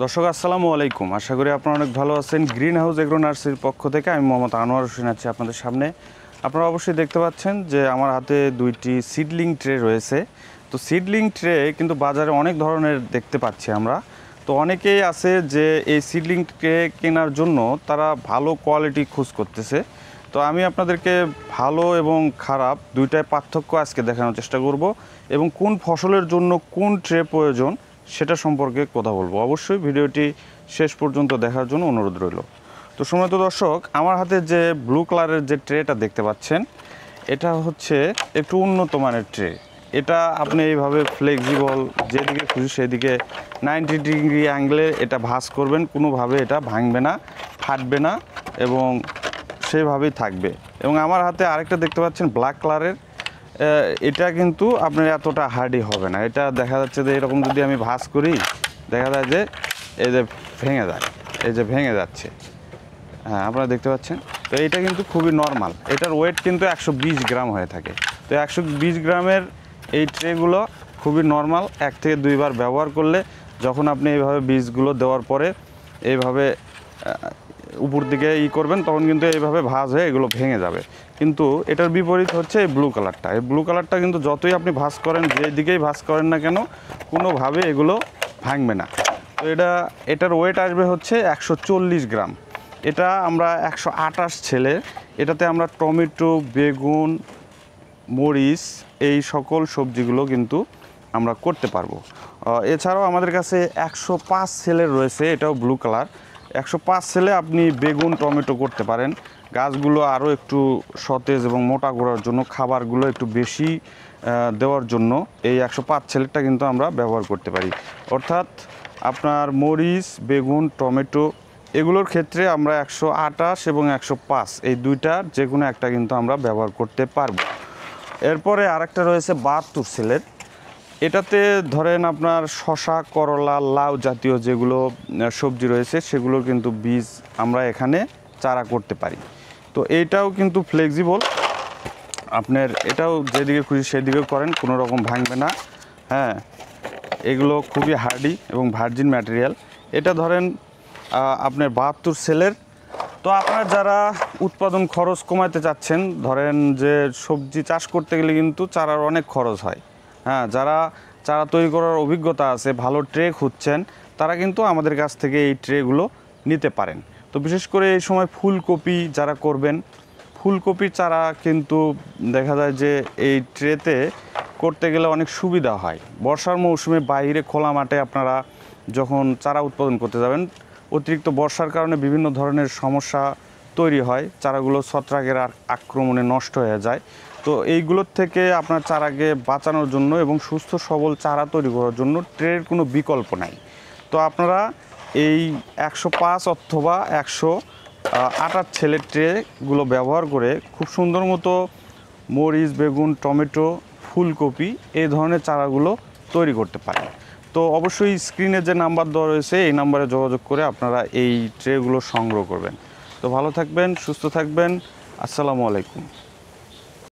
দর্শক আসসালামু আলাইকুম। আশা করি আপনারা অনেক ভালো আছেন। গ্রিন হাউস এগ্রো নার্সারির পক্ষ থেকে আমি মোহাম্মদ আনোয়ার হোসেন আছি আপনাদের সামনে। আপনারা অবশ্যই দেখতে পাচ্ছেন যে আমার হাতে দুইটি সিডলিং ট্রে রয়েছে। তো সিডলিং ট্রে কিন্তু বাজারে অনেক ধরনের দেখতে পাচ্ছি আমরা। তো অনেকেই আছে যে এই সিডলিং ট্রে কেনার জন্য তারা ভালো কোয়ালিটি খোঁজ করতেছে। তো আমি আপনাদেরকে ভালো এবং খারাপ দুইটাই পার্থক্য আজকে দেখানোর চেষ্টা করব এবং কোন ফসলের জন্য কোন ট্রে প্রয়োজন সেটা সম্পর্কে কথা বলবো। অবশ্যই ভিডিওটি শেষ পর্যন্ত দেখার জন্য অনুরোধ রইল। তো সম্মানিত দর্শক, আমার হাতে যে ব্লু কালারের যে ট্রেটা দেখতে পাচ্ছেন, এটা হচ্ছে একটু উন্নত মানের ট্রে। এটা আপনি এইভাবে ফ্লেক্সিবল, যেদিকে খুশি সেদিকে 90 ডিগ্রি অ্যাঙ্গেলে এটা ভাঁজ করবেন, কোনোভাবে এটা ভাঙবে না, ফাটবে না এবং সেভাবেই থাকবে। এবং আমার হাতে আরেকটা দেখতে পাচ্ছেন ব্ল্যাক কালারের, এটা কিন্তু আপনার এতটা হার্ডি হবে না। এটা দেখা যাচ্ছে যে এরকম যদি আমি ভাঁজ করি, দেখা যায় যে এই যে ভেঙে যায়, এই যে ভেঙে যাচ্ছে। হ্যাঁ, আপনারা দেখতে পাচ্ছেন। তো এটা কিন্তু খুবই নর্মাল। এটার ওয়েট কিন্তু 120 গ্রাম হয়ে থাকে। তো 120 গ্রামের এই ট্রেগুলো খুবই নর্মাল। 1 থেকে 2 বার ব্যবহার করলে, যখন আপনি এইভাবে বীজগুলো দেওয়ার পরে এইভাবে উপর দিকে করবেন, তখন কিন্তু এইভাবে ভাঁজ হয়ে এগুলো ভেঙে যাবে। কিন্তু এটার বিপরীত হচ্ছে এই ব্লু কালারটা। এই ব্লু কালারটা কিন্তু যতই আপনি ভাঁজ করেন, যেদিকেই ভাঁজ করেন না কেন, কোনোভাবে এগুলো ভাঙবে না। তো এটার ওয়েট আসবে হচ্ছে 140 গ্রাম। এটা আমরা 128 ছেলে, এটাতে আমরা টমেটো, বেগুন, মরিচ এই সকল সবজিগুলো কিন্তু আমরা করতে পারবো। এছাড়াও আমাদের কাছে 105 সেলের রয়েছে, এটাও ব্লু কালার। 105 সেলে আপনি বেগুন, টমেটো করতে পারেন। গাছগুলো আরও একটু সতেজ এবং মোটা করার জন্য, খাবারগুলো একটু বেশি দেওয়ার জন্য এই 105 সেলেরটা কিন্তু আমরা ব্যবহার করতে পারি। অর্থাৎ আপনার মরিচ, বেগুন, টমেটো এগুলোর ক্ষেত্রে আমরা 128 এবং 105 এই দুইটার যে কোনো একটা কিন্তু আমরা ব্যবহার করতে পারবো। এরপরে আরেকটা রয়েছে 72 সেলের। এটাতে ধরেন আপনার শসা, করলা, লাউ জাতীয় যেগুলো সবজি রয়েছে সেগুলোর কিন্তু বীজ আমরা এখানে চারা করতে পারি। তো এইটাও কিন্তু ফ্লেক্সিবল, আপনার এটাও যেদিকে খুশি সেদিকে করেন, কোনো রকম ভাঙবে না। হ্যাঁ, এগুলো খুবই হার্ডি এবং ভার্জিন ম্যাটেরিয়াল। এটা ধরেন আপনার 72 সেলের। তো আপনার যারা উৎপাদন খরচ কমাতে চাচ্ছেন, ধরেন যে সবজি চাষ করতে গেলে কিন্তু চারার অনেক খরচ হয়। হ্যাঁ, যারা চারা তৈরি করার অভিজ্ঞতা আছে, ভালো ট্রে খুঁজছেন, তারা কিন্তু আমাদের কাছ থেকে এই ট্রেগুলো নিতে পারেন। তো বিশেষ করে এই সময় ফুলকপি যারা করবেন, ফুলকপির চারা কিন্তু দেখা যায় যে এই ট্রেতে করতে গেলে অনেক সুবিধা হয়। বর্ষার মৌসুমে বাইরে খোলা মাঠে আপনারা যখন চারা উৎপাদন করতে যাবেন, অতিরিক্ত বর্ষার কারণে বিভিন্ন ধরনের সমস্যা তৈরি হয়, চারাগুলো ছত্রাকের আক্রমণে নষ্ট হয়ে যায়। তো এইগুলোর থেকে আপনার চারাকে বাঁচানোর জন্য এবং সুস্থ সবল চারা তৈরি করার জন্য ট্রের কোনো বিকল্প নাই। তো আপনারা এই 105 অথবা 128 ছেলের ট্রেগুলো ব্যবহার করে খুব সুন্দর মতো মরিচ, বেগুন, টমেটো, ফুলকপি এই ধরনের চারাগুলো তৈরি করতে পারেন। তো অবশ্যই স্ক্রিনে যে নাম্বার দেওয়া রয়েছে এই নাম্বারে যোগাযোগ করে আপনারা এই ট্রেগুলো সংগ্রহ করবেন। তো ভালো থাকবেন, সুস্থ থাকবেন। আসসালামু আলাইকুম।